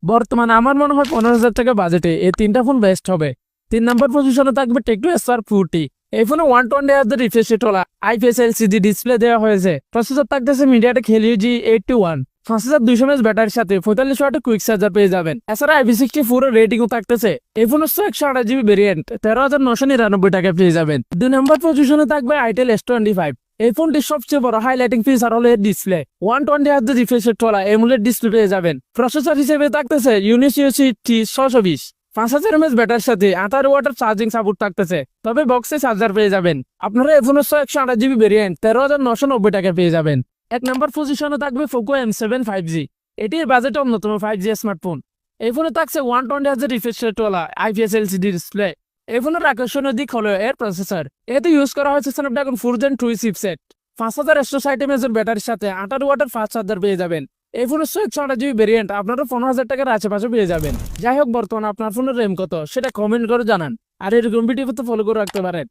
বর্তমানে আমার মনে হয় 15,000 টাকা বাজেটে এই তিনটা ফোন বেস্ট হবে। 3 নম্বর পজিশনে থাকবে টেকনো SR40। এই ফোনে 120 Hz refresh rate OLA IPS LCD display দেওয়া হয়েছে। প্রসেসর থাকতেছে মিডিয়াটেক Helio G81। 5200 mAh ব্যাটারির সাথে 45 ওয়াটের কুইক চার্জার পেয়ে যাবেন। এছাড়া IP64 রেটিংও থাকতেছে। এই ফোনের 128GB ভেরিয়েন্ট 13,999 টাকা পেয়ে যাবেন। 2 নম্বর পজিশনে থাকবে Itel S25। এই ফোনটির সবচেয়ে বড় হাইলাইটিং ফিচার হলো এর display. 120 Hz refresh rate OLA AMOLED display পেয়ে যাবেন। প্রসেসর হিসেবে থাকতেছে Unisoc T620। 5000 mAh ব্যাটারির সাথে 18 ওয়াটের চার্জিং সাপোর্ট থাকতেছে। তবে বক্সে চার্জার পেয়ে যাবেন। আপনারা এই ফোনের 128GB ভেরিয়েন্ট 13,999 টাকা পেয়ে যাবেন। 1 নম্বর পজিশনে থাকবে Poco M7 5G। এটির বাজেট অন্যতম 5G স্মার্টফোন। এই ফোনে থাকছে 120 Hz refresh rate OLA IPS LCD display. এই ফোনের আকর্ষণীয় দিক হলো এর প্রসেসর। এতে ইউজ করা হয়েছে Snapdragon 4 Gen 2 চিপসেট। 5160 mAh ব্যাটারির সাথে 18 ওয়াটের ফাস্ট চার্জার পেয়ে যাবেন। এই ফোনের 128GB ভেরিয়েন্ট আপনারা 15,000 টাকার আশেপাশে পেয়ে যাবেন। যাই হোক, বর্তমানে আপনার ফোনের র্যাম কত সেটা কমেন্ট করে জানান। আর এরকম ভিডিও তো ফলো করে রাখতে পারেন।